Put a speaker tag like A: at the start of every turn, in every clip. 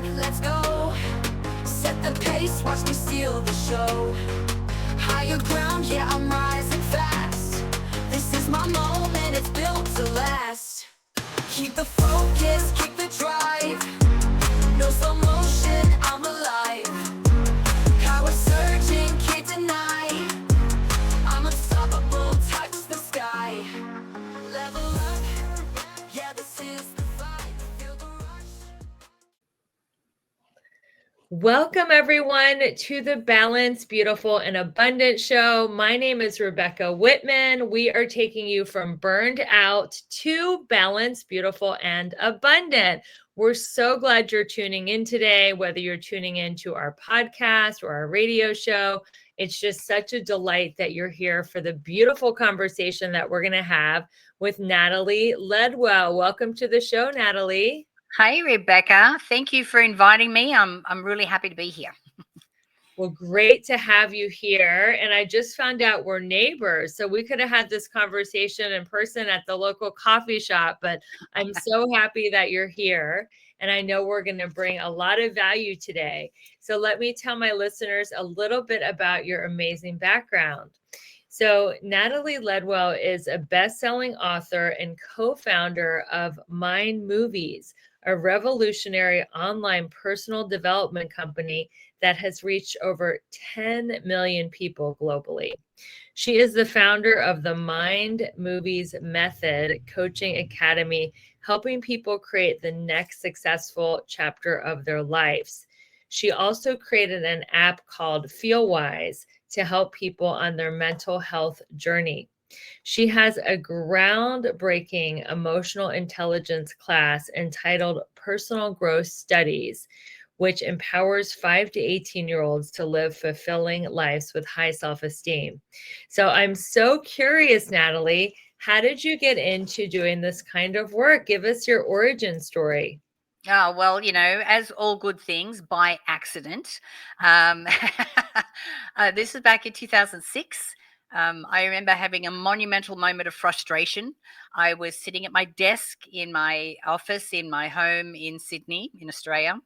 A: back, let's go. Set the pace, watch me steal the show. Higher ground, yeah, I'm rising fast. This is my moment, it's built to last. Keep the focus, keep the drive. No slow motion, I'm alive. Power surging, can't deny. I'm unstoppable, touch the sky. Level up, yeah, this is the fight. Feel the rush.
B: Welcome, everyone, to the Balanced, Beautiful, and Abundant Show. My name is Rebecca Whitman. We are taking you from burned out to balanced, beautiful, and abundant. We're so glad you're tuning in today, whether you're tuning into our podcast or our radio show. It's just such a delight that you're here for the beautiful conversation that we're going to have with Natalie Ledwell. Welcome to the show, Natalie.
C: Hi, Rebecca. Thank you for inviting me. I'm really happy to be here.
B: Well, great to have you here. And I just found out we're neighbors. So we could have had this conversation in person at the local coffee shop, but I'm so happy that you're here. And I know we're going to bring a lot of value today. So let me tell my listeners a little bit about your amazing background. So Natalie Ledwell is a best-selling author and co-founder of Mind Movies, a revolutionary online personal development company that has reached over 10 million people globally. She is the founder of the Mind Movies Method Coaching Academy, helping people create the next successful chapter of their lives. She also created an app called FeelWise to help people on their mental health journey. She has a groundbreaking emotional intelligence class entitled Personal Growth Studies, which empowers 5 to 18-year-olds to live fulfilling lives with high self-esteem. So I'm so curious, Natalie, how did you get into doing this kind of work? Give us your origin story.
C: Oh, well, as all good things, by accident. Um, this is back in 2006. I remember having a monumental moment of frustration. I was sitting at my desk in my office in my home in Sydney, in Australia.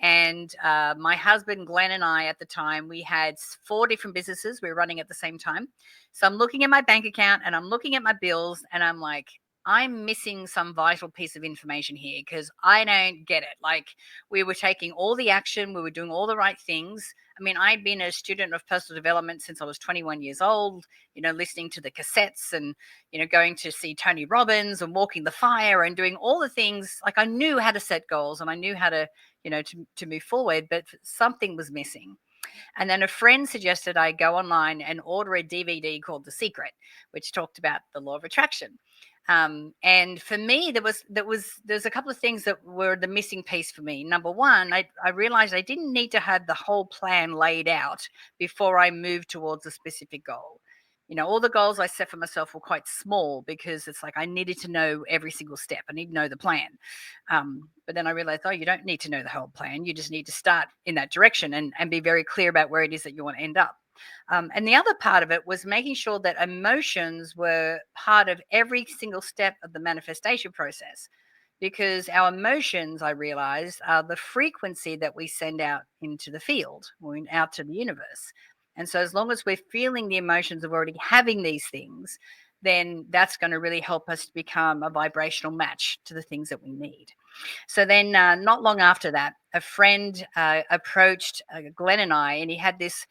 C: And my husband, Glenn, and I at the time, we had 4 different businesses we were running at the same time. So I'm looking at my bank account and I'm looking at my bills and I'm like, I'm missing some vital piece of information here because I don't get it. Like, we were taking all the action, we were doing all the right things. I mean, I'd been a student of personal development since I was 21 years old, listening to the cassettes and, going to see Tony Robbins and walking the fire and doing all the things. Like, I knew how to set goals and I knew how to, to move forward, but something was missing. And then a friend suggested I go online and order a DVD called The Secret, which talked about the law of attraction. And for me, there's a couple of things that were the missing piece for me. Number one, I realized I didn't need to have the whole plan laid out before I moved towards a specific goal. All the goals I set for myself were quite small because it's like I needed to know every single step. I need to know the plan. But then I realized, you don't need to know the whole plan. You just need to start in that direction and be very clear about where it is that you want to end up. And the other part of it was making sure that emotions were part of every single step of the manifestation process. Because our emotions, I realized, are the frequency that we send out into the field or out to the universe. And so as long as we're feeling the emotions of already having these things, then that's going to really help us to become a vibrational match to the things that we need. So then not long after that, a friend approached Glenn and I, and he had this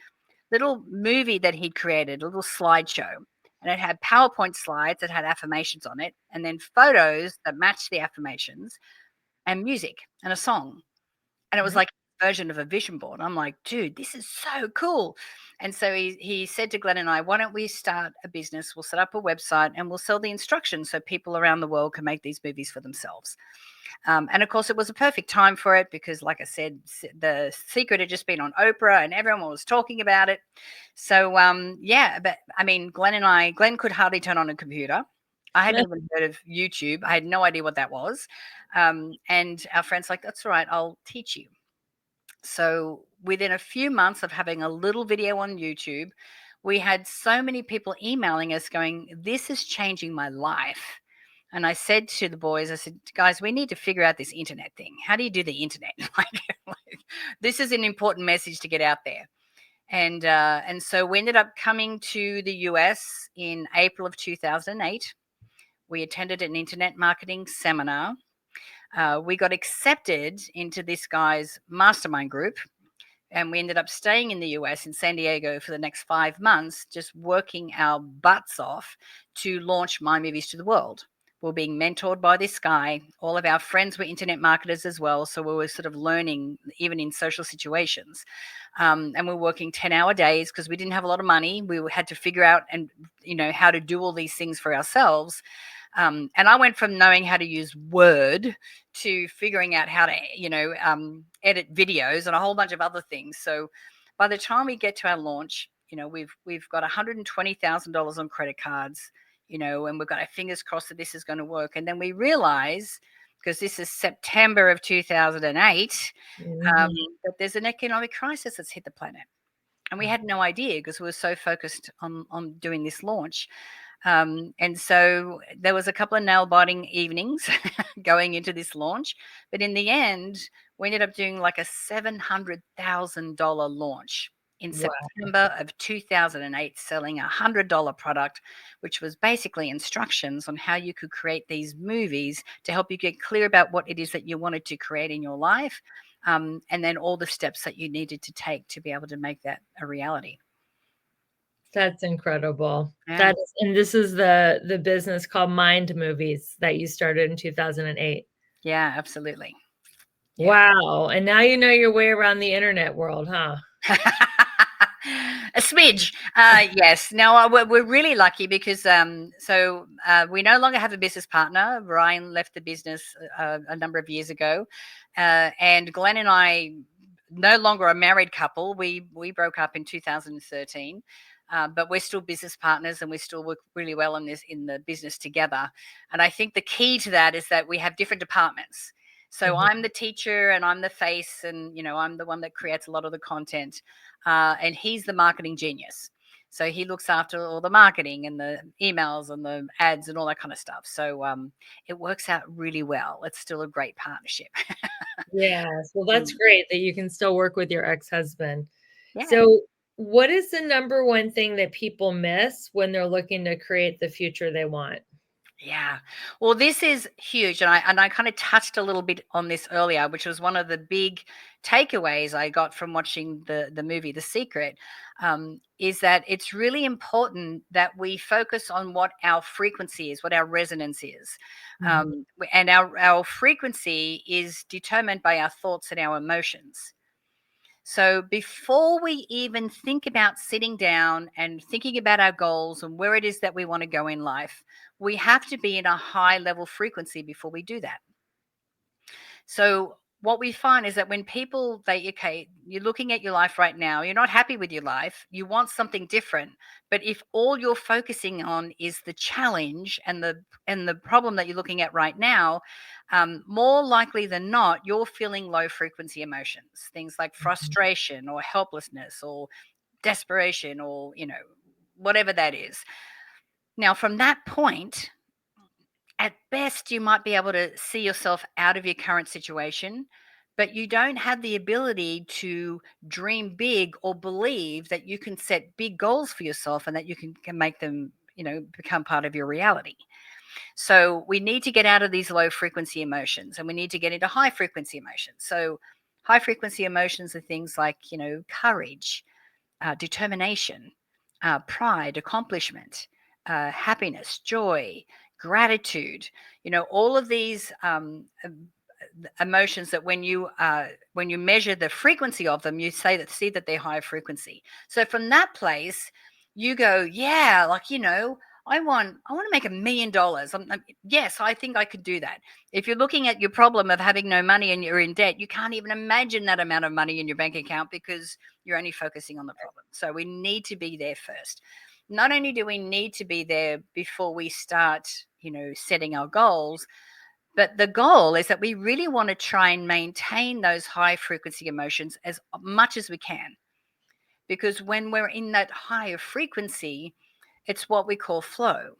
C: little movie that he'd created, a little slideshow. And it had PowerPoint slides that had affirmations on it, and then photos that matched the affirmations, and music and a song. And it was like a version of a vision board. I'm like, dude, this is so cool. And so he said to Glenn and I, why don't we start a business? We'll set up a website and we'll sell the instructions so people around the world can make these movies for themselves. And of course, it was a perfect time for it because, like I said, The Secret had just been on Oprah and everyone was talking about it. So, but I mean, Glenn could hardly turn on a computer. I hadn't even heard of YouTube. I had no idea what that was. And our friend's like, that's all right, I'll teach you. So within a few months of having a little video on YouTube, we had so many people emailing us going, this is changing my life. And I said to the boys, I said, guys, we need to figure out this internet thing. How do you do the internet? Like, this is an important message to get out there. And so we ended up coming to the US in April of 2008. We attended an internet marketing seminar. We got accepted into this guy's mastermind group, and we ended up staying in the US in San Diego for the next 5 months, just working our butts off to launch My Movies to the world. We were being mentored by this guy. All of our friends were internet marketers as well, so we were sort of learning even in social situations. And we were working 10-hour days because we didn't have a lot of money. We had to figure out and how to do all these things for ourselves. And I went from knowing how to use Word to figuring out how to, edit videos and a whole bunch of other things. So by the time we get to our launch, we've got $120,000 on credit cards, and we've got our fingers crossed that this is going to work. And then we realize, because this is September of 2008, that there's an economic crisis that's hit the planet. And we had no idea because we were so focused on doing this launch. And so there was a couple of nail-biting evenings going into this launch. But in the end, we ended up doing like a $700,000 launch in
B: Wow.
C: September of 2008, selling a $100 product, which was basically instructions on how you could create these movies to help you get clear about what it is that you wanted to create in your life, and then all the steps that you needed to take to be able to make that a reality.
B: That's incredible.
C: Yeah.
B: And this is the business called Mind Movies that you started in 2008.
C: Yeah, absolutely.
B: Yeah. Wow. And now you know your way around the internet world, huh?
C: A smidge. Yes. Now we're really lucky because we no longer have a business partner. Ryan left the business a number of years ago, and Glenn and I no longer a married couple. We broke up in 2013. But we're still business partners, and we still work really well in the business together. And I think the key to that is that we have different departments. So I'm the teacher, and I'm the face, and I'm the one that creates a lot of the content, and he's the marketing genius. So he looks after all the marketing and the emails and the ads and all that kind of stuff. So it works out really well. It's still a great partnership.
B: Yes. Well, that's great that you can still work with your ex-husband.
C: Yeah.
B: So what is the number one thing that people miss when they're looking to create the future they want?
C: Yeah. Well, this is huge. And I kind of touched a little bit on this earlier, which was one of the big takeaways I got from watching the movie The Secret, is that it's really important that we focus on what our frequency is, what our resonance is. And our frequency is determined by our thoughts and our emotions. So before we even think about sitting down and thinking about our goals and where it is that we want to go in life, we have to be in a high level frequency before we do that. So what we find is that when people you're looking at your life right now, you're not happy with your life, you want something different. But if all you're focusing on is the challenge and the problem that you're looking at right now, more likely than not, you're feeling low frequency emotions, things like frustration or helplessness or desperation or whatever that is. Now, from that point, at best, you might be able to see yourself out of your current situation, but you don't have the ability to dream big or believe that you can set big goals for yourself and that you can make them, become part of your reality. So we need to get out of these low frequency emotions, and we need to get into high frequency emotions. So high frequency emotions are things like, courage, determination, pride, accomplishment, happiness, joy, gratitude. All of these emotions that when you measure the frequency of them, you see that they're high frequency. So from that place, you go, yeah, I want to make $1 million. Yes, I think I could do that. If you're looking at your problem of having no money and you're in debt, you can't even imagine that amount of money in your bank account because you're only focusing on the problem. So we need to be there first. Not only do we need to be there before we start, setting our goals, but the goal is that we really want to try and maintain those high frequency emotions as much as we can. Because when we're in that higher frequency, it's what we call flow.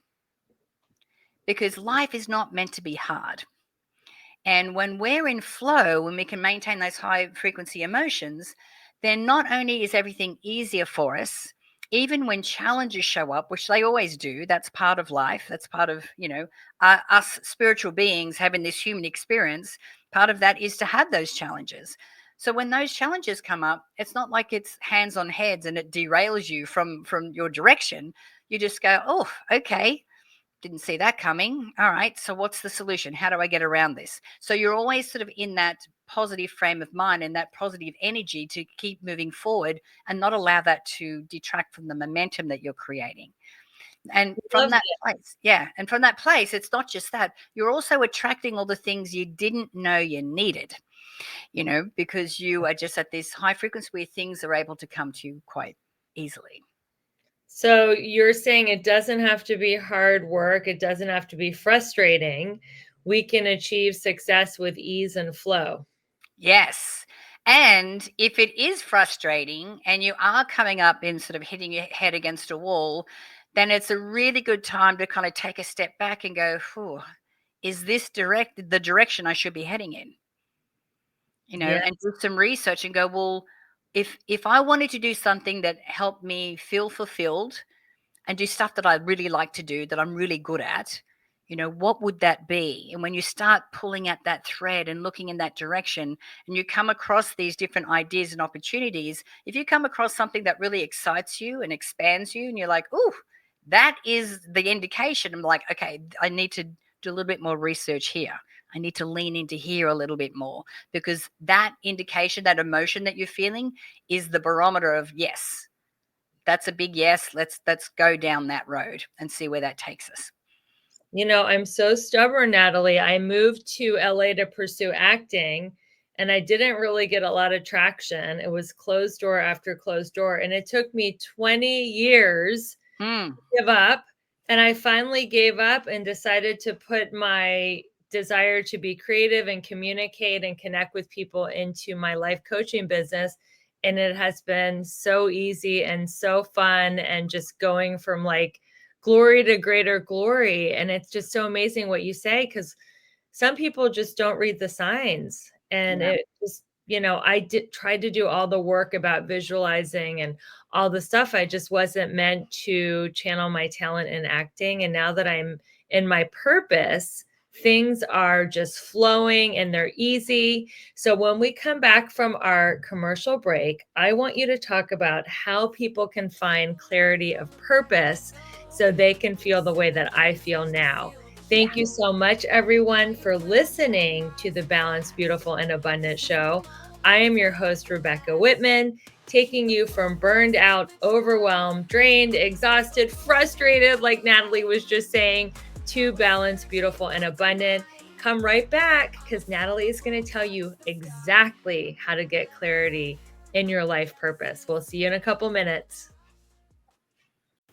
C: because life is not meant to be hard. And when we're in flow, when we can maintain those high frequency emotions, then not only is everything easier for us, even when challenges show up, which they always do, that's part of life. That's part of, us spiritual beings having this human experience. Part of that is to have those challenges. So when those challenges come up, it's not like it's hands on heads and it derails you from your direction. You just go, oh, okay, didn't see that coming. All right. So what's the solution? How do I get around this? So you're always sort of in that positive frame of mind and that positive energy to keep moving forward and not allow that to detract from the momentum that you're creating. And from
B: Love
C: that place, yeah. And from that place, it's not just that, you're also attracting all the things you didn't know you needed, because you are just at this high frequency where things are able to come to you quite easily.
B: So you're saying it doesn't have to be hard work. It doesn't have to be frustrating. We can achieve success with ease and flow.
C: Yes. And if it is frustrating and you are coming up and sort of hitting your head against a wall, then it's a really good time to kind of take a step back and go, "Whew, is this the direction I should be heading in?"
B: Yeah.
C: And do some research and go, well, if I wanted to do something that helped me feel fulfilled and do stuff that I really like to do, that I'm really good at, what would that be? And when you start pulling at that thread and looking in that direction, and you come across these different ideas and opportunities, if you come across something that really excites you and expands you, and you're like, oh, that is the indication. I'm like, okay, I need to do a little bit more research here. I need to lean into here a little bit more, because that indication, that emotion that you're feeling is the barometer of yes. That's a big yes. Let's go down that road and see where that takes us.
B: I'm so stubborn, Natalie. I moved to LA to pursue acting, and I didn't really get a lot of traction. It was closed door after closed door, and it took me 20 years
C: Mm,
B: to give up. And I finally gave up and decided to put my desire to be creative and communicate and connect with people into my life coaching business. And it has been so easy and so fun, and just going from like glory to greater glory. And it's just so amazing what you say, because some people just don't read the signs. And
C: yeah.
B: it just, I did try to do all the work about visualizing and all the stuff. I just wasn't meant to channel my talent in acting. And now that I'm in my purpose, things are just flowing and they're easy. So when we come back from our commercial break, I want you to talk about how people can find clarity of purpose so they can feel the way that I feel now. Thank you so much, everyone, for listening to the Balanced, Beautiful, and Abundant show. I am your host, Rebecca Whitman, taking you from burned out, overwhelmed, drained, exhausted, frustrated, like Natalie was just saying, to balanced, beautiful, and abundant. Come right back, because Natalie is going to tell you exactly how to get clarity in your life purpose. We'll see you in a couple minutes.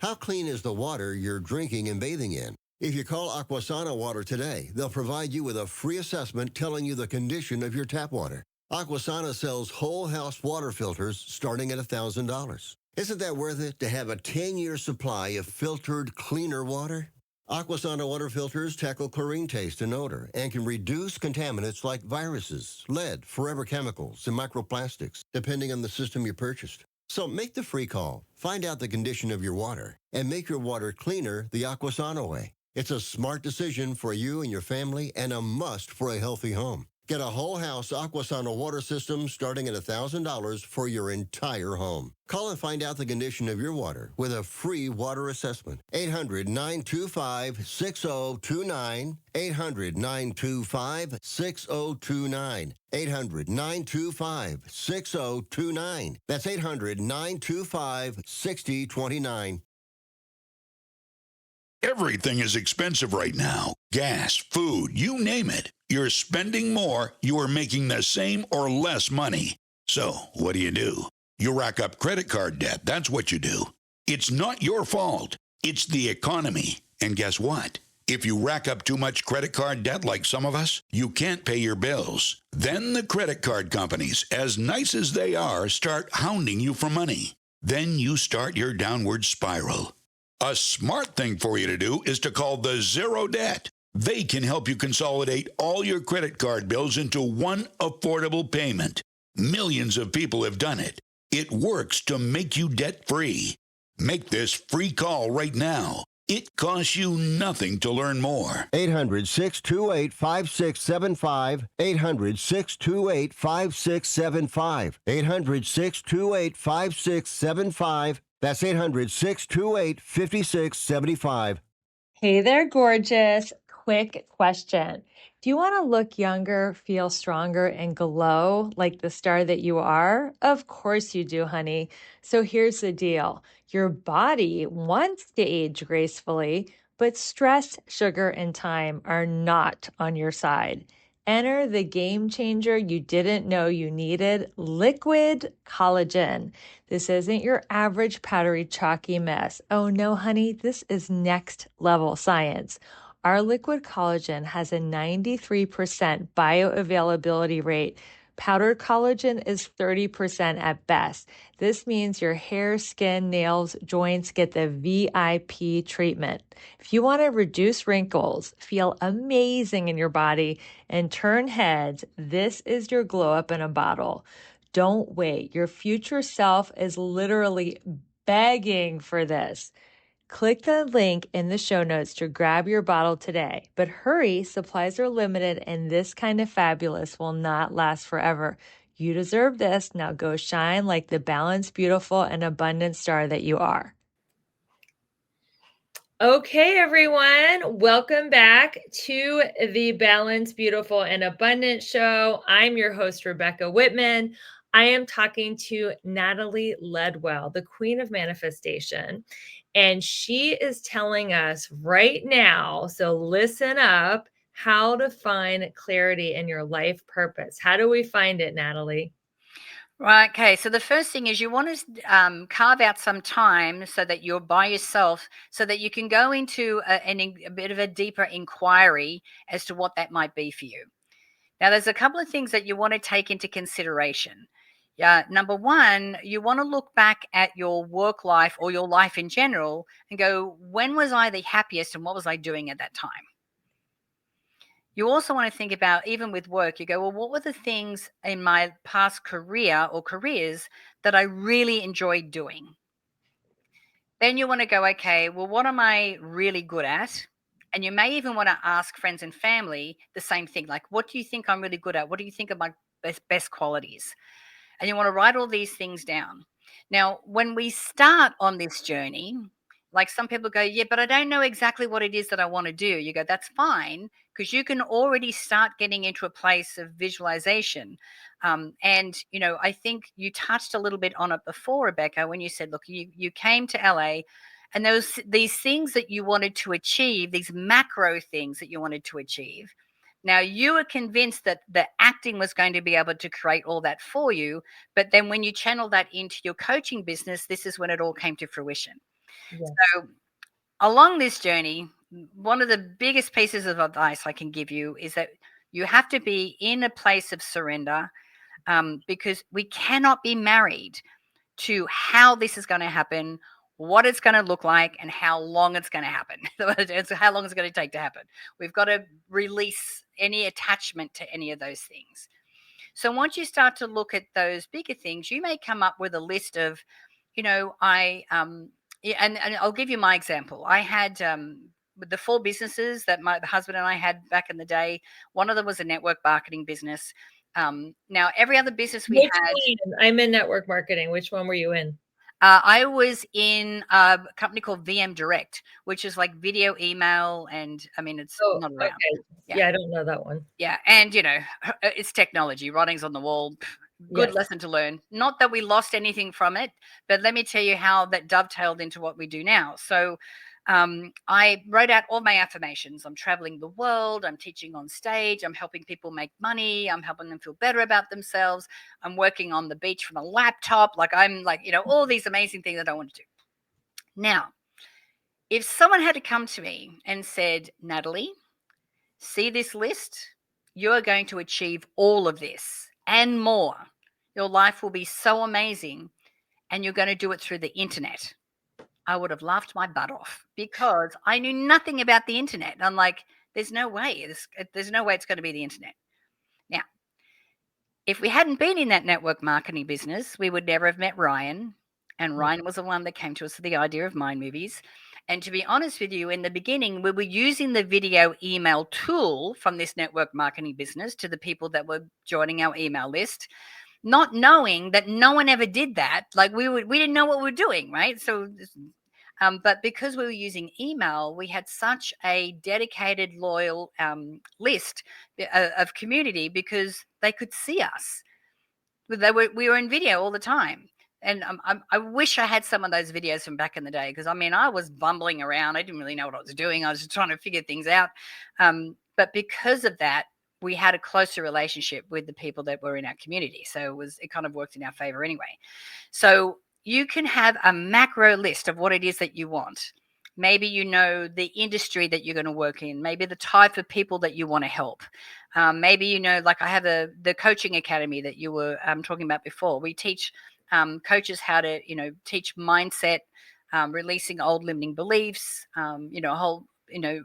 D: How clean is the water you're drinking and bathing in? If you call Aquasana Water today, they'll provide you with a free assessment telling you the condition of your tap water. Aquasana sells whole house water filters starting at $1,000. Isn't that worth it to have a 10-year supply of filtered, cleaner water? Aquasana water filters tackle chlorine taste and odor and can reduce contaminants like viruses, lead, forever chemicals, and microplastics, depending on the system you purchased. So make the free call, find out the condition of your water, and make your water cleaner the Aquasana way. It's a smart decision for you and your family, and a must for a healthy home. Get a whole house Aquasana water system starting at $1,000 for your entire home. Call and find out the condition of your water with a free water assessment. 800-925-6029. 800-925-6029. 800-925-6029. That's 800-925-6029.
E: Everything is expensive right now. Gas, food, you name it. You're spending more, you are making the same or less money. So, what do? You rack up credit card debt. That's what you do. It's not your fault. It's the economy. And guess what? If you rack up too much credit card debt like some of us, you can't pay your bills. Then the credit card companies, as nice as they are, start hounding you for money. Then you start your downward spiral. A smart thing for you to do is to call the Zero Debt. They can help you consolidate all your credit card bills into one affordable payment. Millions of people have done it. It works to make you debt-free. Make this free call right now. It costs you nothing to learn more.
D: 800-628-5675. 800-628-5675. 800-628-5675. That's 800-628-5675.
B: Hey there, gorgeous. Quick question. Do you want to look younger, feel stronger, and glow like the star that you are? Of course you do, honey. So here's the deal. Your body wants to age gracefully, but stress, sugar, and time are not on your side. Enter the game changer you didn't know you needed, liquid collagen. This isn't your average powdery, chalky mess. Oh no, honey, this is next level science. Our liquid collagen has a 93% bioavailability rate. Powdered collagen is 30% at best. This means your hair, skin, nails, joints get the VIP treatment. If you want to reduce wrinkles, feel amazing in your body, and turn heads, this is your glow up in a bottle. Don't wait. Your future self is literally begging for this. Click the link in the show notes to grab your bottle today. But hurry, supplies are limited and this kind of fabulous will not last forever. You deserve this. Now go shine like the balanced, beautiful, and abundant star that you are. Okay, everyone, welcome back to the Balanced, Beautiful, and Abundant Show. I'm your host, Rebecca Whitman. I am talking to Natalie Ledwell, the Queen of Manifestation, and she is telling us right now, so listen up, how to find clarity in your life purpose. How do we find it, Natalie?
C: Right. Okay. So the first thing is you want to carve out some time so that you're by yourself, so that you can go into a bit of a deeper inquiry as to what that might be for you. Now, there's a couple of things that you want to take into consideration. Yeah. Number one, you want to look back at your work life or your life in general and go, when was I the happiest and what was I doing at that time? You also want to think about, even with work, you go, well, what were the things in my past career or careers that I really enjoyed doing? Then you want to go, okay, well, what am I really good at? And you may even want to ask friends and family the same thing, like, what do you think I'm really good at? What do you think are my best qualities? And you want to write all these things down. Now, when we start on this journey, like some people go, yeah, but I don't know exactly what it is that I want to do. You go, that's fine, because you can already start getting into a place of visualization. And I think you touched a little bit on it before, Rebecca, when you said, look, you came to LA and there was these things that you wanted to achieve, these macro things that you wanted to achieve. Now, you were convinced that the acting was going to be able to create all that for you. But then when you channel that into your coaching business, this is when it all came to fruition.
B: Yes.
C: So along this journey, one of the biggest pieces of advice I can give you is that you have to be in a place of surrender, because we cannot be married to how this is going to happen, what it's going to look like, and how long it's going to happen. How long it's going to take to happen. We've got to release any attachment to any of those things. So once you start to look at those bigger things, you may come up with a list of, and I'll give you my example. I had the 4 businesses that my husband and I had back in the day. One of them was a network marketing business. Now, every other business we
B: Which
C: had.
B: one? I'm in network marketing. Which one were you in?
C: I was in a company called VM Direct, which is like video, email, and I mean, it's not around.
B: Okay. Yeah, I don't know that one.
C: Yeah, and it's technology. Writing's on the wall. Good
B: Yes.
C: lesson to learn. Not that we lost anything from it, but let me tell you how that dovetailed into what we do now. So I wrote out all my affirmations. I'm traveling the world. I'm teaching on stage. I'm helping people make money. I'm helping them feel better about themselves. I'm working on the beach from a laptop. I'm all these amazing things that I want to do. Now, if someone had to come to me and said, Natalie, see this list? You are going to achieve all of this and more. Your life will be so amazing, and you're going to do it through the internet. I would have laughed my butt off because I knew nothing about the internet. I'm like, there's no way. There's no way it's going to be the internet. Now, if we hadn't been in that network marketing business, we would never have met Ryan. And Ryan was the one that came to us with the idea of Mind Movies. And to be honest with you, in the beginning, we were using the video email tool from this network marketing business to the people that were joining our email list, not knowing that no one ever did that. Like we didn't know what we were doing, right? So but because we were using email, we had such a dedicated, loyal list of community because they could see us. We were in video all the time. And I wish I had some of those videos from back in the day because, I mean, I was bumbling around. I didn't really know what I was doing. I was just trying to figure things out. But because of that, we had a closer relationship with the people that were in our community. So it kind of worked in our favor anyway. So you can have a macro list of what it is that you want. Maybe you know the industry that you're going to work in, maybe the type of people that you want to help. Maybe, you know, like I have the coaching academy that you were talking about before. We teach coaches how to, you know, teach mindset, releasing old limiting beliefs, you know, a whole, you know,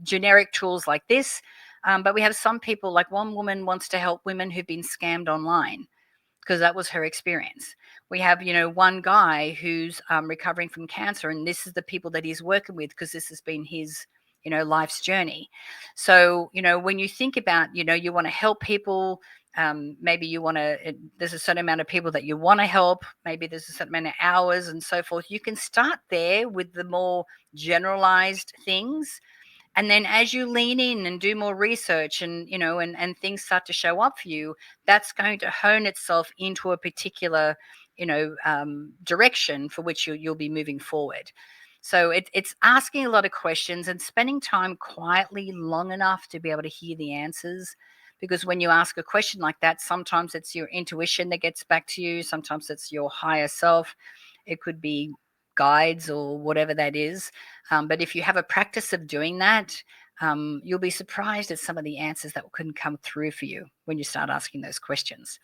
C: generic tools like this. But we have some people, like one woman wants to help women who've been scammed online because that was her experience. We have, you know, one guy who's recovering from cancer, and this is the people that he's working with because this has been his, you know, life's journey. So, you know, when you think about, you know, you want to help people, maybe you want to, there's a certain amount of people that you want to help, maybe there's a certain amount of hours and so forth. You can start there with the more generalized things. And then as you lean in and do more research and, you know, and things start to show up for you, that's going to hone itself into a particular, you know, direction for which you'll be moving forward. So it's asking a lot of questions and spending time quietly long enough to be able to hear the answers. Because when you ask a question like that, sometimes it's your intuition that gets back to you. Sometimes it's your higher self. It could be guides or whatever that is. But if you have a practice of doing that, you'll be surprised at some of the answers that couldn't come through for you when you start asking those questions.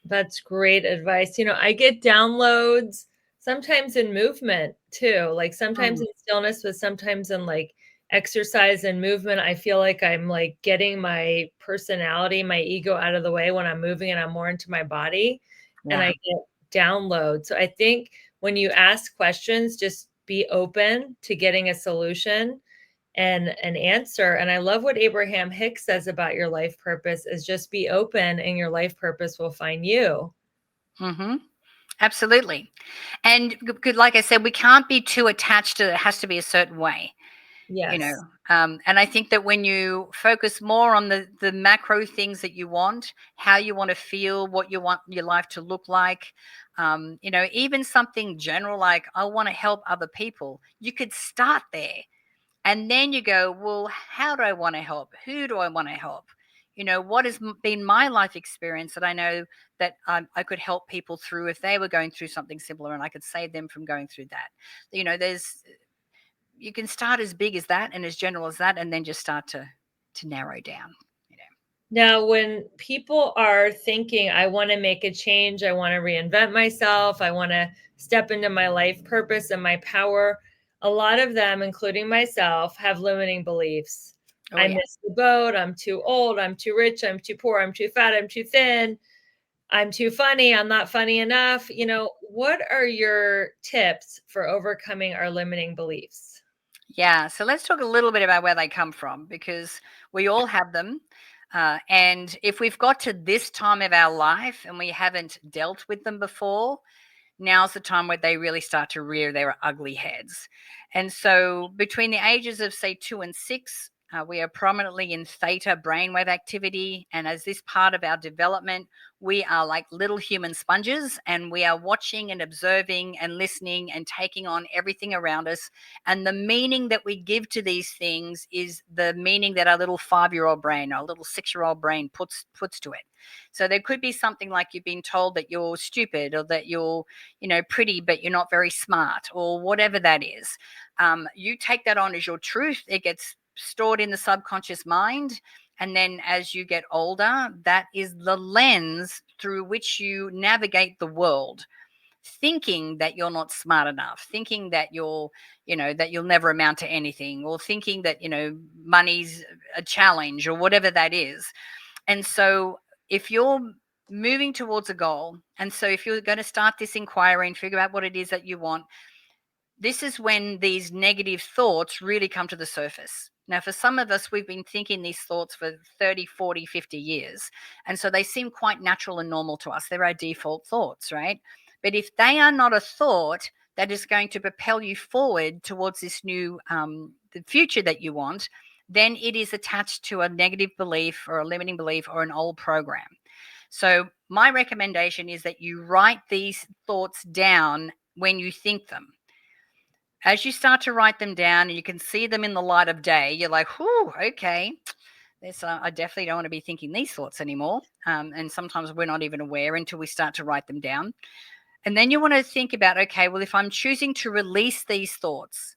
B: That's great advice. You know, I get downloads sometimes in movement too, like sometimes in stillness, but sometimes in like exercise and movement. I feel like I'm like getting my personality, my ego out of the way when I'm moving and I'm more into my body and I get downloads. So I think when you ask questions, just be open to getting a solution and an answer. And I love what Abraham Hicks says about your life purpose is just be open and your life purpose will find you.
C: Mm-hmm. Absolutely. And like I said, we can't be too attached to it. It has to be a certain way.
B: Yes.
C: You know, and I think that when you focus more on the macro things that you want, how you want to feel, what you want your life to look like, you know, even something general like I want to help other people, you could start there. And then you go, well, how do I want to help? Who do I want to help? You know, what has been my life experience that I know that I could help people through if they were going through something similar and I could save them from going through that. You know, you can start as big as that and as general as that, and then just start to narrow down. You know.
B: Now, when people are thinking, I want to make a change, I want to reinvent myself, I want to step into my life purpose and my power, a lot of them, including myself, have limiting beliefs. I missed the boat. I'm too old. I'm too rich. I'm too poor. I'm too fat. I'm too thin. I'm too funny. I'm not funny enough. You know, what are your tips for overcoming our limiting beliefs?
C: Yeah. So let's talk a little bit about where they come from because we all have them. And if we've got to this time of our life and we haven't dealt with them before, now's the time where they really start to rear their ugly heads. And so between the ages of, say, 2 and 6, we are prominently in theta brainwave activity. And as this part of our development, we are like little human sponges and we are watching and observing and listening and taking on everything around us. And the meaning that we give to these things is the meaning that our little 5-year-old brain, our little 6-year-old brain puts to it. So there could be something like you've been told that you're stupid or that you're, you know, pretty, but you're not very smart or whatever that is. You take that on as your truth. It gets stored in the subconscious mind. And then as you get older, that is the lens through which you navigate the world. thinking that you're not smart enough, thinking that that you'll never amount to anything, or thinking that, money's a challenge or whatever that is. And so if you're moving towards a goal, and so if you're going to start this inquiry and figure out what it is that you want, this is when these negative thoughts really come to the surface. Now, for some of us, we've been thinking these thoughts for 30, 40, 50 years. And so they seem quite natural and normal to us. They're our default thoughts, right? But if they are not a thought that is going to propel you forward towards this new the future that you want, then it is attached to a negative belief or a limiting belief or an old program. So my recommendation is that you write these thoughts down when you think them. As you start to write them down and you can see them in the light of day, you're like, whew, okay, I definitely don't want to be thinking these thoughts anymore. And sometimes we're not even aware until we start to write them down. And then you want to think about, okay, well, if I'm choosing to release these thoughts,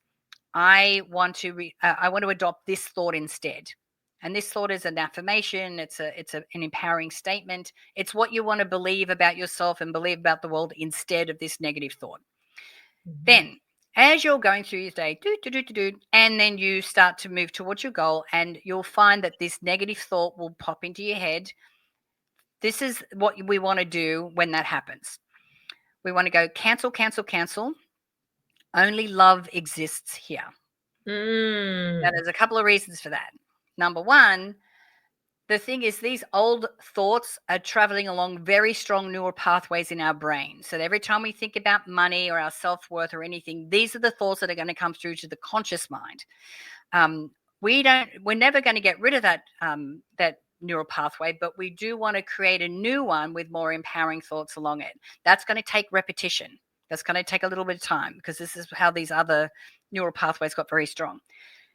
C: I want to adopt this thought instead. And this thought is an affirmation. It's an empowering statement. It's what you want to believe about yourself and believe about the world instead of this negative thought. Mm-hmm. Then, as you're going through your day, and then you start to move towards your goal, and you'll find that this negative thought will pop into your head. This is what we want to do when that happens. We want to go cancel, cancel, cancel. Only love exists here. Now, there's a couple of reasons for that. Number one, the thing is, these old thoughts are traveling along very strong neural pathways in our brain. So every time we think about money or our self-worth or anything, these are the thoughts that are going to come through to the conscious mind. We're never going to get rid of that neural pathway, but we do want to create a new one with more empowering thoughts along it. That's going to take repetition. That's going to take a little bit of time, because this is how these other neural pathways got very strong.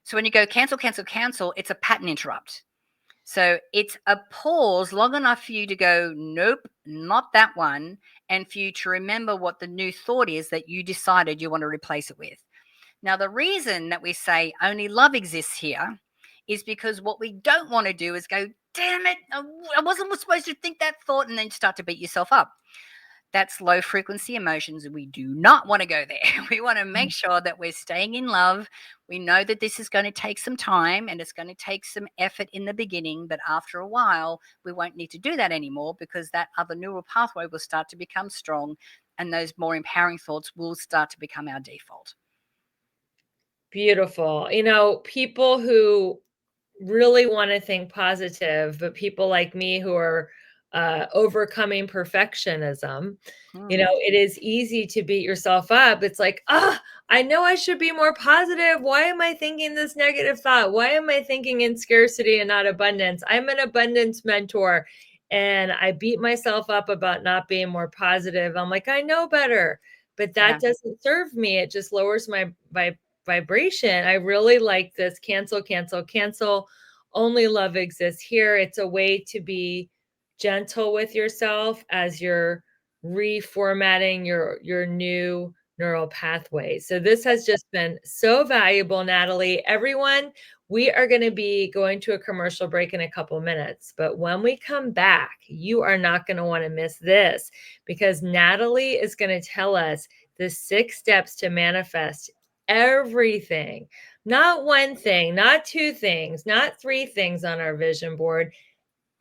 C: So when you go cancel, cancel, cancel, it's a pattern interrupt. So it's a pause long enough for you to go, nope, not that one, and for you to remember what the new thought is that you decided you want to replace it with. Now, the reason that we say only love exists here is because what we don't want to do is go, damn it, I wasn't supposed to think that thought, and then start to beat yourself up. That's low frequency emotions. We do not want to go there. We want to make sure that we're staying in love. We know that this is going to take some time and it's going to take some effort in the beginning, but after a while, we won't need to do that anymore, because that other neural pathway will start to become strong, and those more empowering thoughts will start to become our default.
B: Beautiful. People who really want to think positive, but people like me who are overcoming perfectionism, it is easy to beat yourself up. It's like, I know I should be more positive. Why am I thinking this negative thought? Why am I thinking in scarcity and not abundance? I'm an abundance mentor, and I beat myself up about not being more positive. I'm like, I know better, but that doesn't serve me. It just lowers my vibration. I really like this cancel, cancel, cancel. Only love exists here. It's a way to be gentle with yourself as you're reformatting your new neural pathways. So this has just been so valuable, Natalie. Everyone, we are going to be going to a commercial break in a couple minutes, but when we come back, you are not going to want to miss this, because Natalie is going to tell us the 6 steps to manifest everything. Not one thing, not 2 things, not 3 things on our vision board.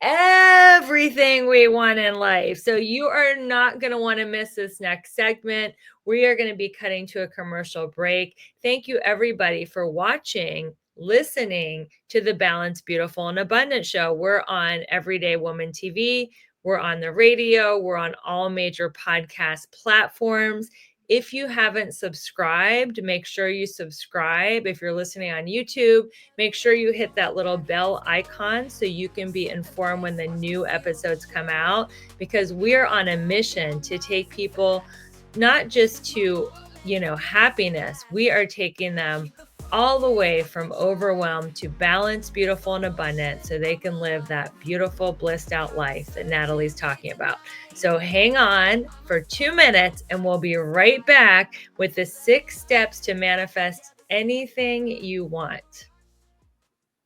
B: Everything we want in life. So you are not going to want to miss this next segment. We are going to be cutting to a commercial break. Thank you, everybody, for watching, listening to the Balanced, Beautiful, and Abundant show. We're on Everyday Woman TV. We're on the radio. We're on all major podcast platforms. If you haven't subscribed, make sure you subscribe. If you're listening on YouTube, make sure you hit that little bell icon so you can be informed when the new episodes come out, because we're on a mission to take people not just to, happiness. We are taking them all the way from overwhelmed to balanced, beautiful, and abundant, so they can live that beautiful, blissed out life that Natalie's talking about. So hang on for 2 minutes and we'll be right back with the 6 steps to manifest anything you want.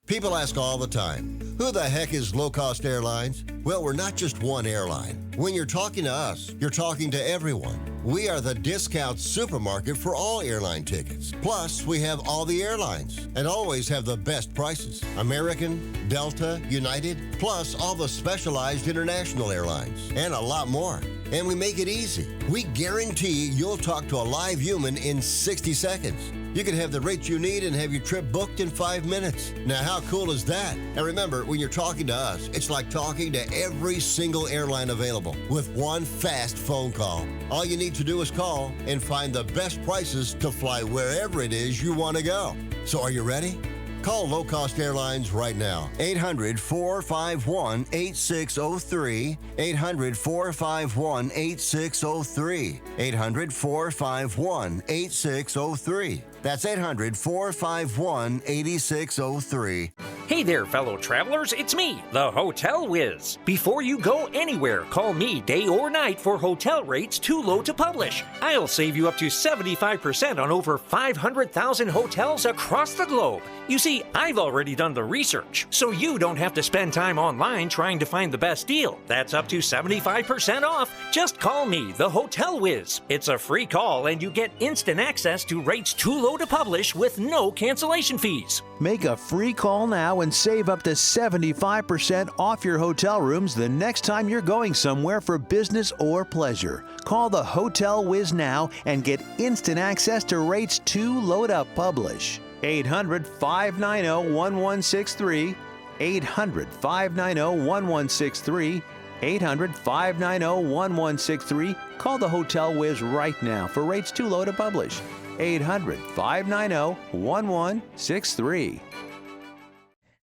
D: People ask all the time, who the heck is Low Cost Airlines? Well, we're not just one airline. When you're talking to us, you're talking to everyone. We are the discount supermarket for all airline tickets. Plus, we have all the airlines and always have the best prices. American, Delta, United, plus all the specialized international airlines and a lot more. And we make it easy. We guarantee you'll talk to a live human in 60 seconds. You can have the rates you need and have your trip booked in 5 minutes. Now, how cool is that? And remember, when you're talking to us, it's like talking to every single airline available with one fast phone call. All you need to do is call and find the best prices to fly wherever it is you want to go. So are you ready? Call Low Cost Airlines right now. 800-451-8603. 800-451-8603. 800-451-8603. That's 800-451-8603.
F: Hey there, fellow travelers, it's me, the Hotel Whiz. Before you go anywhere, call me day or night for hotel rates too low to publish. I'll save you up to 75% on over 500,000 hotels across the globe. You see, I've already done the research, so you don't have to spend time online trying to find the best deal. That's up to 75% off. Just call me, the Hotel Whiz. It's a free call and you get instant access to rates too low to publish with no cancellation fees.
G: Make a free call now and save up to 75% off your hotel rooms the next time you're going somewhere for business or pleasure. Call the Hotel Whiz now and get instant access to rates too low to publish. 800-590-1163. 800-590-1163. 800-590-1163. Call the Hotel Whiz right now for rates too low to publish. 800-590-1163.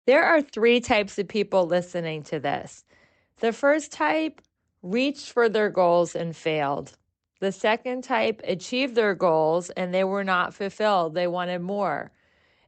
B: There are 3 types of people listening to this. The first type reached for their goals and failed. The second type achieved their goals and they were not fulfilled. They wanted more.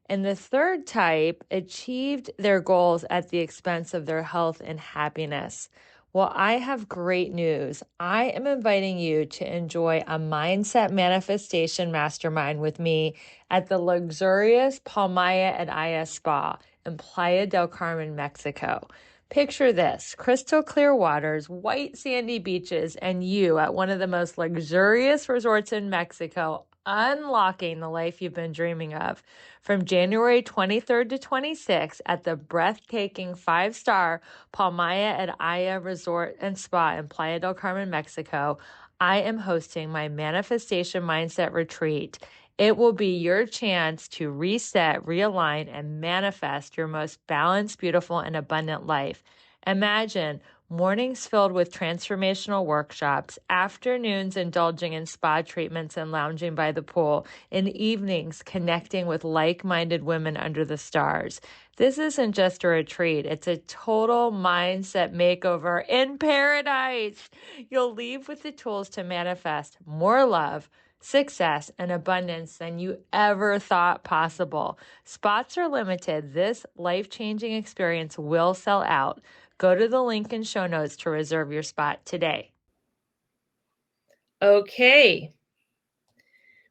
B: And the third type achieved their goals at the expense of their health and happiness. Well, I have great news. I am inviting you to enjoy a mindset manifestation mastermind with me at the luxurious Palmaya at Aya Spa in Playa del Carmen, Mexico. Picture this: crystal clear waters, white sandy beaches, and you at one of the most luxurious resorts in Mexico, unlocking the life you've been dreaming of. From January 23rd to 26th at the breathtaking 5-star Palmaya at Aya Resort and Spa in Playa del Carmen, Mexico, I am hosting my Manifestation Mindset Retreat. It will be your chance to reset, realign, and manifest your most balanced, beautiful, and abundant life. Imagine mornings filled with transformational workshops, afternoons indulging in spa treatments and lounging by the pool, and evenings connecting with like-minded women under the stars. This isn't just a retreat. It's a total mindset makeover in paradise. You'll leave with the tools to manifest more love, success, and abundance than you ever thought possible. Spots are limited. This life-changing experience will sell out. Go to the link in show notes to reserve your spot today. Okay.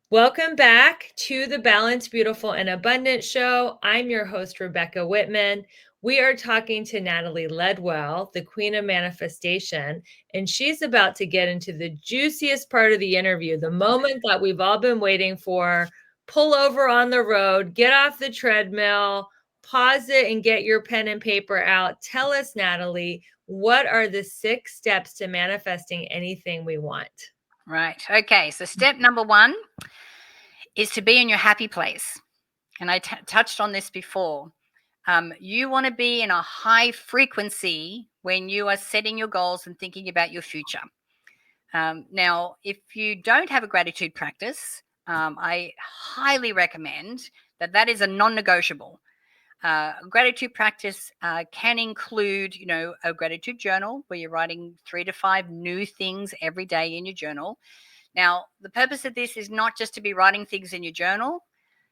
B: Welcome back to the Balanced, Beautiful, and Abundant Show. I'm your host, Rebecca Whitman. We are talking to Natalie Ledwell, the Queen of Manifestation, and she's about to get into the juiciest part of the interview, the moment that we've all been waiting for. Pull over on the road, get off the treadmill, pause it, and get your pen and paper out. Tell us, Natalie, what are the 6 steps to manifesting anything we want?
C: Right. Okay. So step number 1 is to be in your happy place. And I touched on this before. You want to be in a high frequency when you are setting your goals and thinking about your future. Now, if you don't have a gratitude practice, I highly recommend that is a non-negotiable. Gratitude practice can include, a gratitude journal where you're writing 3 to 5 new things every day in your journal. Now, the purpose of this is not just to be writing things in your journal.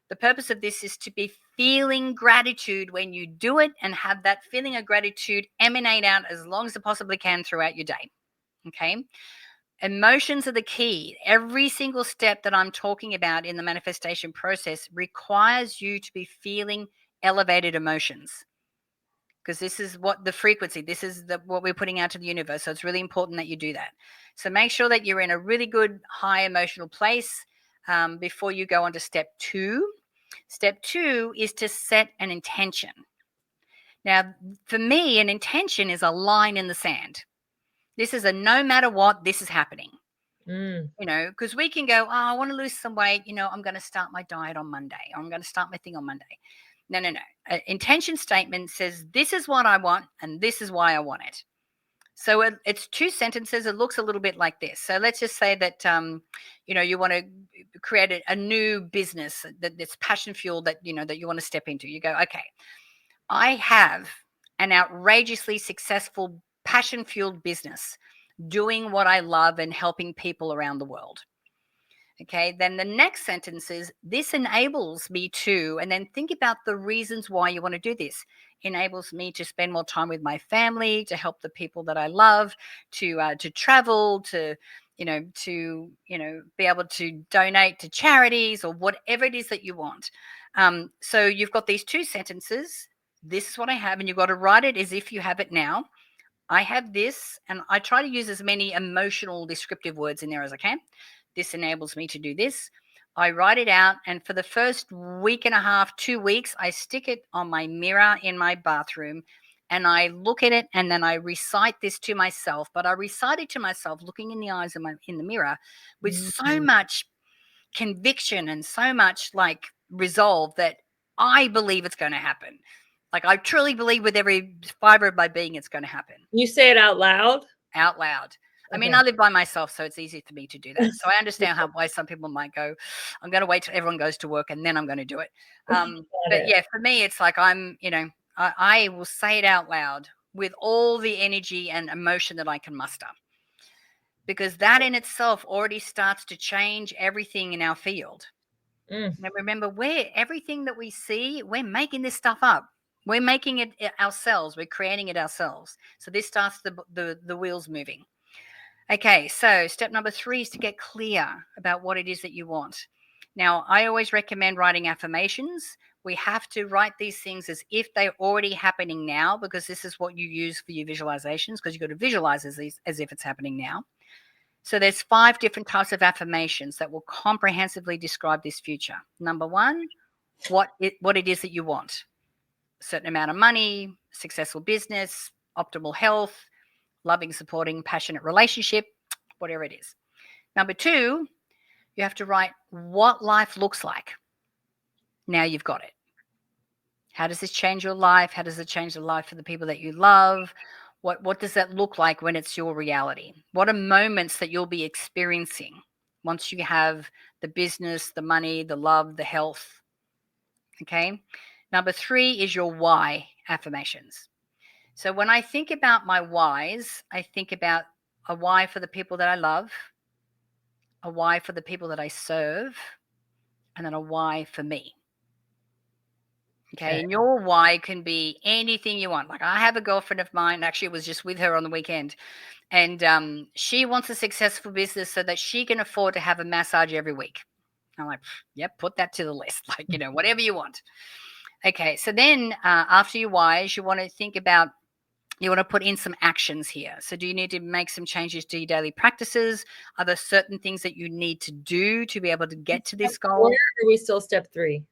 C: The purpose of this is to be feeling gratitude when you do it and have that feeling of gratitude emanate out as long as it possibly can throughout your day. Okay? Emotions are the key. Every single step that I'm talking about in the manifestation process requires you to be feeling elevated emotions. because this is what the frequency, this is what we're putting out to the universe. So it's really important that you do that. So make sure that you're in a really good high emotional place before you go on to step 2. Step 2 is to set an intention. Now, for me, an intention is a line in the sand. This is a no matter what, this is happening. Because we can go, oh, I want to lose some weight. I'm going to start my diet on Monday. Or I'm going to start my thing on Monday. No. An intention statement says, this is what I want, and this is why I want it. So it's 2 sentences. It looks a little bit like this. So let's just say that, you want to create a new business that's passion fueled that you want to step into. You go, okay, I have an outrageously successful passion fueled business doing what I love and helping people around the world. Okay, then the next sentence is, this enables me to, and then think about the reasons why you want to do this. Enables me to spend more time with my family, to help the people that I love, to travel, to be able to donate to charities or whatever it is that you want. So you've got these 2 sentences. This is what I have, and you've got to write it as if you have it now. I have this, and I try to use as many emotional descriptive words in there as I can. This enables me to do this. I write it out, and for the first week and a half, 2 weeks, I stick it on my mirror in my bathroom, and I look at it, and then I recite this to myself. But I recite it to myself looking in the eyes in the mirror with so much conviction and so much resolve that I believe it's going to happen. I truly believe with every fiber of my being it's going to happen.
B: You say it out loud?
C: Out loud. I mean, I live by myself, so it's easy for me to do that. So I understand why some people might go, I'm going to wait till everyone goes to work and then I'm going to do it. But yeah, for me, it's like I will say it out loud with all the energy and emotion that I can muster. Because that in itself already starts to change everything in our field. And remember, everything that we see, we're making this stuff up. We're making it ourselves. We're creating it ourselves. So this starts the wheels moving. Okay, so step number 3 is to get clear about what it is that you want. Now, I always recommend writing affirmations. We have to write these things as if they're already happening now, because this is what you use for your visualizations, because you've got to visualize as if it's happening now. So there's 5 different types of affirmations that will comprehensively describe this future. Number 1, what it is that you want. A certain amount of money, successful business, optimal health, loving, supporting, passionate relationship, whatever it is. Number 2, you have to write what life looks like. Now you've got it. How does this change your life? How does it change the life of the people that you love? What does that look like when it's your reality? What are moments that you'll be experiencing once you have the business, the money, the love, the health? Okay. Number 3 is your why affirmations. So when I think about my whys, I think about a why for the people that I love, a why for the people that I serve, and then a why for me. Okay. And your why can be anything you want. Like, I have a girlfriend of mine, actually, was just with her on the weekend, and she wants a successful business so that she can afford to have a massage every week. I'm like, yep, put that to the list. Whatever you want. Okay. So then after your whys, you want to think about, you want to put in some actions here. So do you need to make some changes to your daily practices? Are there certain things that you need to do to be able to get to this goal?
B: Or are we still step 3?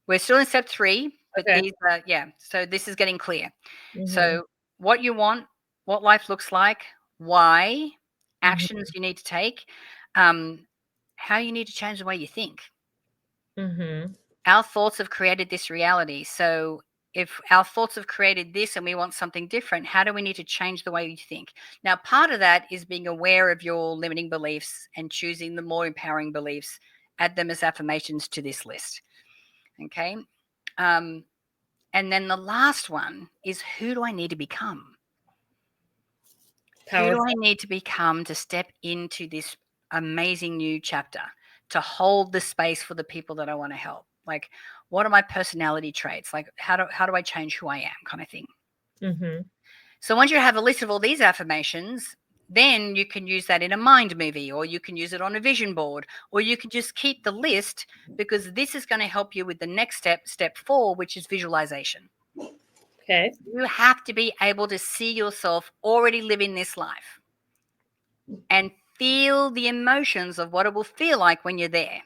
C: We're still in step 3, but these are, so this is getting clear. So what you want, what life looks like, why, actions you need to take, how you need to change the way you think. Our thoughts have created this reality. So if our thoughts have created this and we want something different, how do we need to change the way we think? Now, part of that is being aware of your limiting beliefs and choosing the more empowering beliefs, add them as affirmations to this list. Okay. And then the last one is, who do I need to become? Powerful. Who do I need to become to step into this amazing new chapter, to hold the space for the people that I want to help? Like, what are my personality traits? Like, how do I change who I am, kind of thing. So once you have a list of all these affirmations, then you can use that in a mind movie, or you can use it on a vision board, or you can just keep the list, because this is going to help you with the next step, step 4, which is visualization.
B: Okay.
C: You have to be able to see yourself already living this life and feel the emotions of what it will feel like when you're there.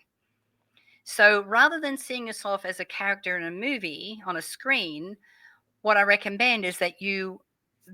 C: So rather than seeing yourself as a character in a movie on a screen, what I recommend is that you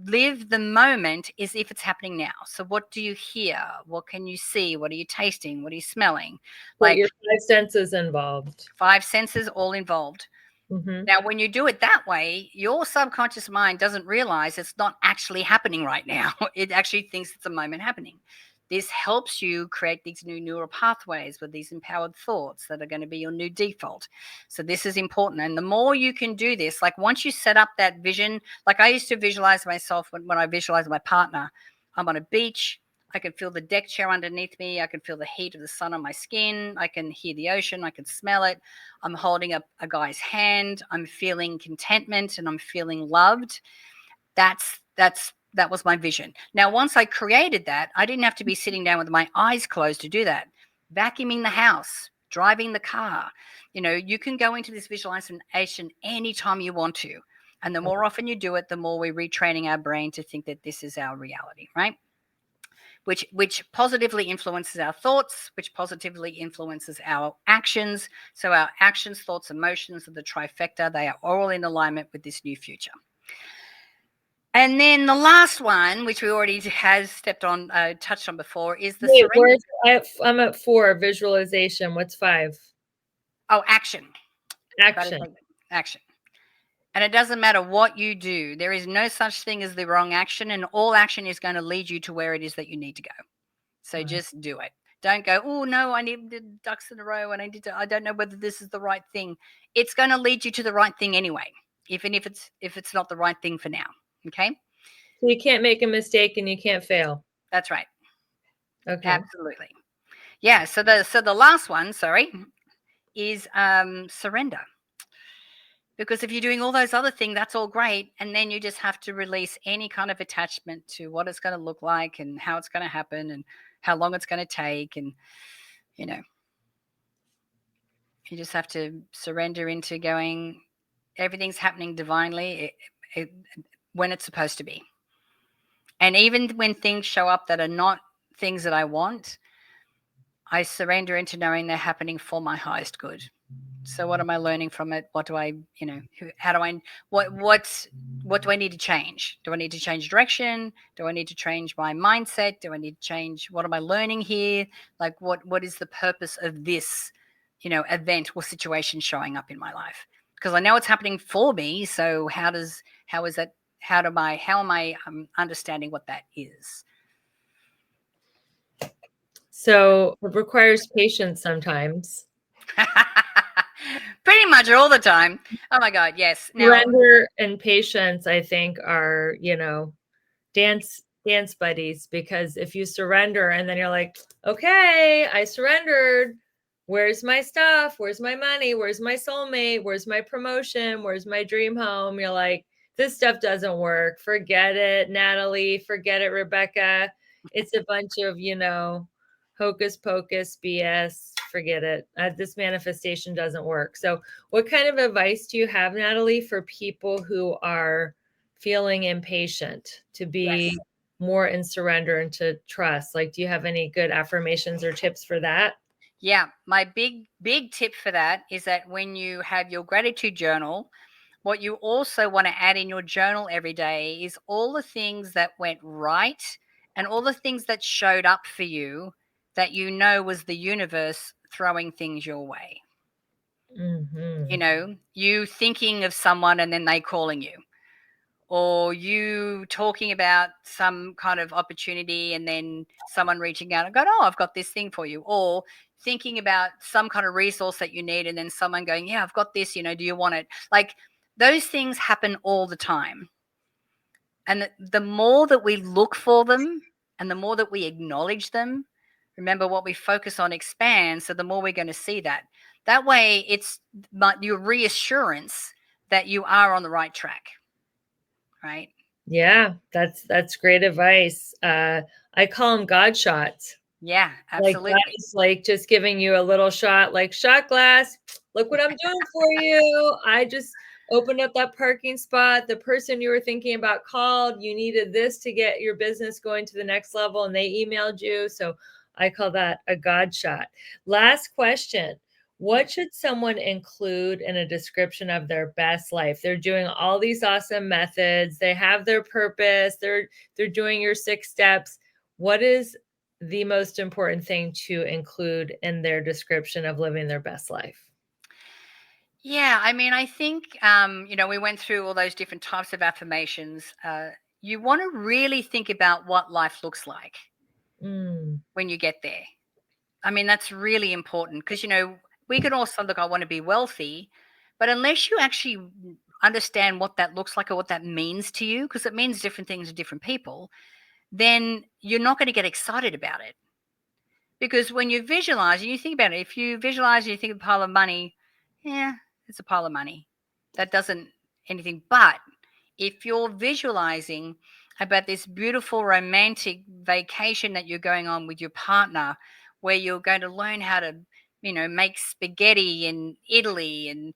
C: live the moment as if it's happening now. So what do you hear? What can you see? What are you tasting? What are you smelling?
B: Put
C: Like
B: your 5 senses involved.
C: 5 senses all involved.
B: Mhm.
C: Now, when you do it that way, your subconscious mind doesn't realize it's not actually happening right now. It actually thinks it's a moment happening. This helps you create these new neural pathways with these empowered thoughts that are going to be your new default. So this is important. And the more you can do this, like once you set up that vision, like I used to visualize myself when I visualize my partner, I'm on a beach. I can feel the deck chair underneath me. I can feel the heat of the sun on my skin. I can hear the ocean. I can smell it. I'm holding up a guy's hand. I'm feeling contentment and I'm feeling loved. That was my vision. Now, once I created that, I didn't have to be sitting down with my eyes closed to do that. Vacuuming the house, driving the car, you can go into this visualization anytime you want to. And the more often you do it, the more we're retraining our brain to think that this is our reality, right? Which positively influences our thoughts, which positively influences our actions. So our actions, thoughts, emotions are the trifecta. They are all in alignment with this new future. And then the last one, which we already touched on before, is the surrender.
B: I'm at 4, visualization. What's 5?
C: Oh, action.
B: Action.
C: Action. And it doesn't matter what you do. There is no such thing as the wrong action, and all action is going to lead you to where it is that you need to go. So
B: Right.
C: just do it. Don't go, oh no, I need the ducks in a row and I don't know whether this is the right thing. It's going to lead you to the right thing anyway, even if it's not the right thing for now. Okay?
B: So you can't make a mistake and you can't fail.
C: That's right.
B: Okay.
C: Absolutely. Yeah. So the last one, is surrender. Because if you're doing all those other things, that's all great. And then you just have to release any kind of attachment to what it's going to look like and how it's going to happen and how long it's going to take. And, you just have to surrender into going, everything's happening divinely when it's supposed to be. And even when things show up that are not things that I want, I surrender into knowing they're happening for my highest good. So what am I learning from it? What do I, how do I, what do I need to change? Do I need to change direction? Do I need to change my mindset? Do I need to change, what am I learning here? Like what is the purpose of this, event or situation showing up in my life? Because I know it's happening for me. So how am I understanding what that is?
B: So it requires patience sometimes.
C: Pretty much all the time. Oh my God, yes. Now,
B: Surrender and patience, I think, are, dance buddies, because if you surrender and then you're like, okay, I surrendered. Where's my stuff? Where's my money? Where's my soulmate? Where's my promotion? Where's my dream home? You're like, this stuff doesn't work. Forget it, Natalie. Forget it, Rebecca. It's a bunch of, hocus pocus BS. Forget it. This manifestation doesn't work. So what kind of advice do you have, Natalie, for people who are feeling impatient to be
C: yes.
B: more in surrender and to trust? Like, do you have any good affirmations or tips for that?
C: Yeah, my big tip for that is that when you have your gratitude journal, what you also want to add in your journal every day is all the things that went right and all the things that showed up for you that was the universe throwing things your way.
B: Mm-hmm.
C: You thinking of someone and then they calling you, or you talking about some kind of opportunity and then someone reaching out and going, oh, I've got this thing for you, or thinking about some kind of resource that you need and then someone going, yeah, I've got this, do you want it? Like, those things happen all the time. And the more that we look for them and the more that we acknowledge them, remember, what we focus on expands. So the more we're going to see that. That way, it's your reassurance that you are on the right track. Right?
B: Yeah, that's great advice. I call them God shots.
C: Yeah,
B: Like,
C: absolutely.
B: God is like just giving you a little shot, like, shot glass. Look what I'm doing for you. opened up that parking spot. The person you were thinking about called. You needed this to get your business going to the next level, and they emailed you. So I call that a God shot. Last question. What should someone include in a description of their best life? They're doing all these awesome methods. They have their purpose. They're doing your 6 steps. What is the most important thing to include in their description of living their best life?
C: Yeah, I mean, I think, we went through all those different types of affirmations. You want to really think about what life looks like
B: Mm,
C: when you get there. I mean, that's really important because, we can also look, I want to be wealthy, but unless you actually understand what that looks like or what that means to you, because it means different things to different people, then you're not going to get excited about it. Because when you visualize and you think about it, if you visualize and you think of a pile of money, yeah, it's a pile of money. That doesn't anything. But if you're visualizing about this beautiful romantic vacation that you're going on with your partner, where you're going to learn how to, make spaghetti in Italy and,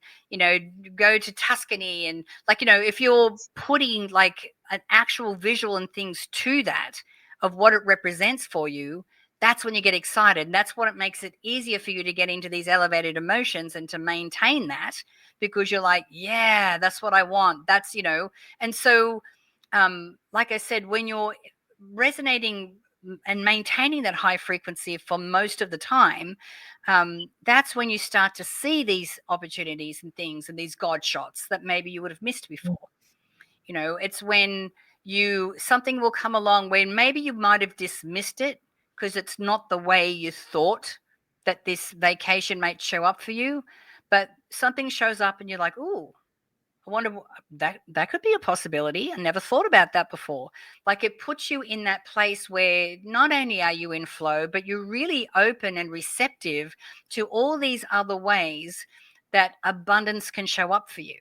C: go to Tuscany and like, if you're putting like an actual visual and things to that of what it represents for you, that's when you get excited. And that's what it makes it easier for you to get into these elevated emotions and to maintain that because you're like, yeah, that's what I want. That's, and so, like I said, when you're resonating and maintaining that high frequency for most of the time, that's when you start to see these opportunities and things and these God shots that maybe you would have missed before. It's when something will come along when maybe you might have dismissed it because it's not the way you thought that this vacation might show up for you, but something shows up and you're like, "Ooh, I wonder that could be a possibility. I never thought about that before." Like it puts you in that place where not only are you in flow, but you're really open and receptive to all these other ways that abundance can show up for you.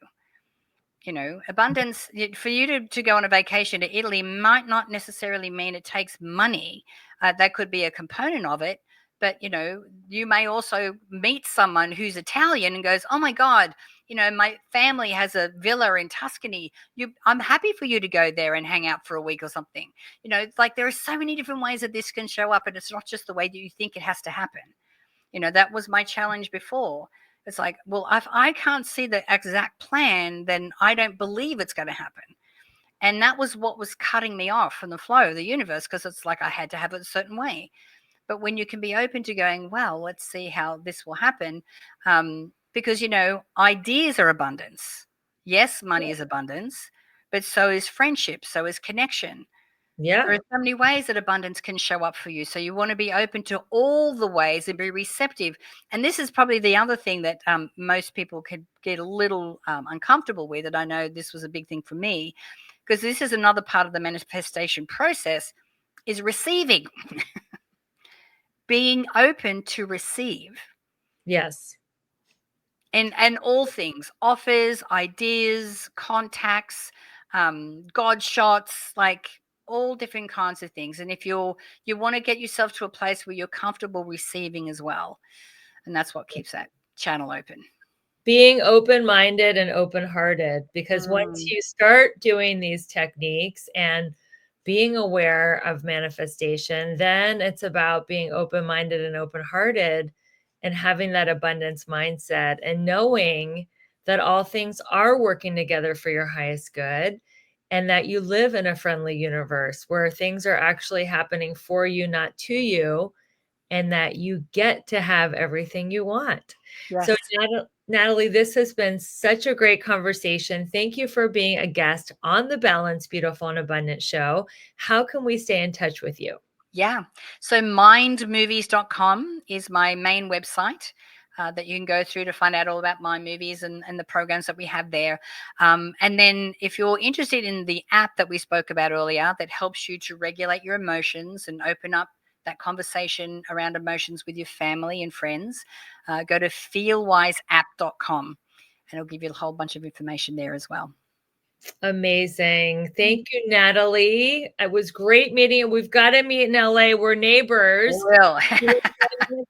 C: Abundance for you to go on a vacation to Italy might not necessarily mean it takes money. That could be a component of it. But, you may also meet someone who's Italian and goes, "Oh my God, my family has a villa in Tuscany. I'm happy for you to go there and hang out for a week or something." It's like there are so many different ways that this can show up. And it's not just the way that you think it has to happen. That was my challenge before. It's like, well, if I can't see the exact plan, then I don't believe it's going to happen. And that was what was cutting me off from the flow of the universe because it's like I had to have it a certain way. But when you can be open to going, well, let's see how this will happen. Because, ideas are abundance. Yes, money is abundance, but so is friendship, so is connection.
B: yeah.
C: There are so many ways that abundance can show up for you. So you want to be open to all the ways and be receptive. And this is probably the other thing that most people could get a little uncomfortable with. And I know this was a big thing for me because this is another part of the manifestation process is receiving, being open to receive.
B: Yes.
C: And all things, offers, ideas, contacts, God shots, like all different kinds of things. And if you want to get yourself to a place where you're comfortable receiving as well, and that's what keeps that channel open.
B: Being open-minded and open-hearted, because once you start doing these techniques and being aware of manifestation, then it's about being open-minded and open-hearted and having that abundance mindset and knowing that all things are working together for your highest good and that you live in a friendly universe where things are actually happening for you, not to you, and that you get to have everything you want.
C: Yes.
B: So Natalie, this has been such a great conversation. Thank you for being a guest on the Balanced, Beautiful, and Abundant show. How can we stay in touch with you?
C: Yeah. So mindmovies.com is my main website. That you can go through to find out all about my movies and the programs that we have there. And then if you're interested in the app that we spoke about earlier that helps you to regulate your emotions and open up that conversation around emotions with your family and friends, go to feelwiseapp.com and it'll give you a whole bunch of information there as well.
B: Amazing. Thank you, Natalie. It was great meeting you. We've got to meet in LA. We're neighbors.
C: We will.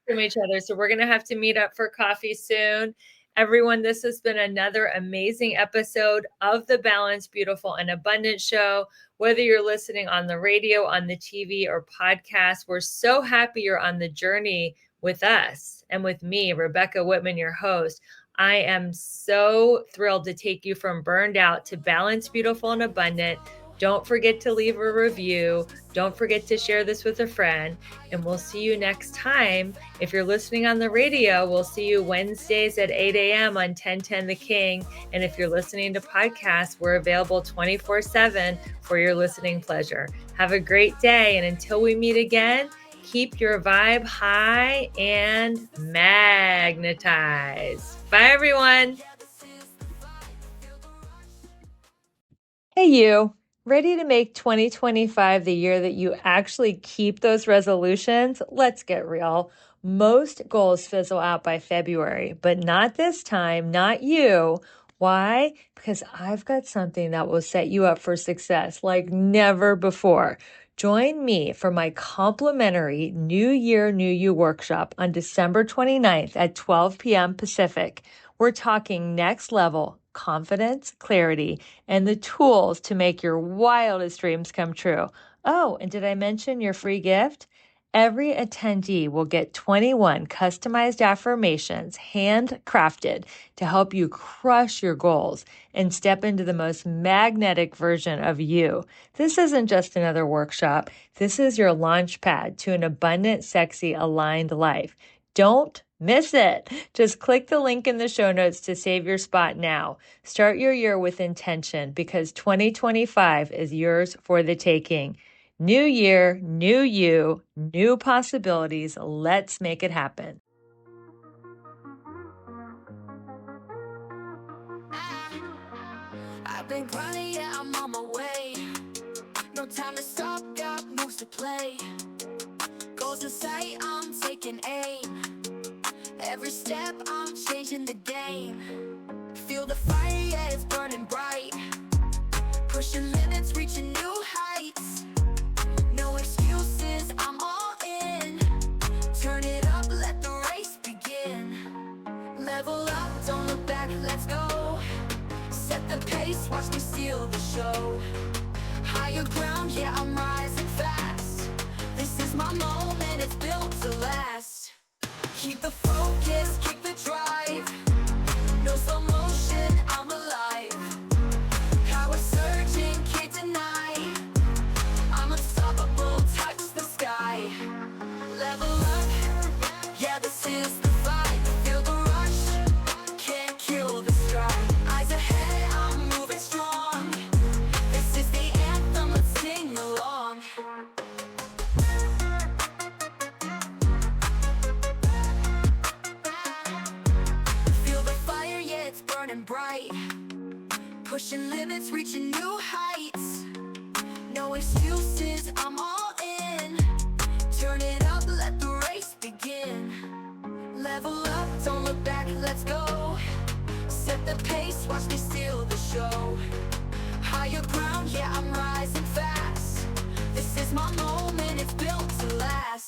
B: From each other. So we're going to have to meet up for coffee soon. Everyone, this has been another amazing episode of the Balanced, Beautiful, and Abundant Show. Whether you're listening on the radio, on the TV, or podcast, we're so happy you're on the journey with us and with me, Rebecca Whitman, your host. I am so thrilled to take you from burned out to balanced, beautiful, and abundant. Don't forget to leave a review. Don't forget to share this with a friend. And we'll see you next time. If you're listening on the radio, we'll see you Wednesdays at 8 a.m. on 1010 The King. And if you're listening to podcasts, we're available 24/7 for your listening pleasure. Have a great day. And until we meet again, keep your vibe high and magnetize. Bye, everyone. Hey, you. Ready to make 2025 the year that you actually keep those resolutions? Let's get real. Most goals fizzle out by February, but not this time, not you. Why? Because I've got something that will set you up for success like never before. Join me for my complimentary New Year, New You workshop on December 29th at 12 p.m. Pacific. We're talking next level confidence, clarity, and the tools to make your wildest dreams come true. Oh, and did I mention your free gift? Every attendee will get 21 customized affirmations handcrafted to help you crush your goals and step into the most magnetic version of you. This isn't just another workshop. This is your launch pad to an abundant, sexy, aligned life. Don't miss it. Just click the link in the show notes to save your spot now. Start your year with intention because 2025 is yours for the taking. New year, new you, new possibilities. Let's make it happen.
A: I've been grinding, yeah, I'm on my way. No time to stop, got moves to play. Goals in sight, I'm taking aim. Every step, I'm changing the game. Feel the fire, yeah, it's burning bright. Pushing limits, reaching new heights. No excuses, I'm all in. Turn it up, let the race begin. Level up, don't look back, let's go. Set the pace, watch me steal the show. Higher ground, yeah, I'm rising fast. This is my moment, it's built to last. Keep the focus, keep the drive. No slow motion, I'm alive. Power surging, can't deny. I'm unstoppable, touch the sky. Level up, yeah, this is the fight. Feel the rush, can't kill the stride. Eyes ahead, I'm moving strong. This is the anthem, let's sing along. Feel the fire, yeah, it's burning bright. Pushing limits, reaching new heights. No excuses, I'm all in. Turn it up, let the race begin. Level up, don't look back, let's go. Set the pace, watch me steal the show. Higher ground, yeah, I'm rising fast. This is my moment, it's built to last.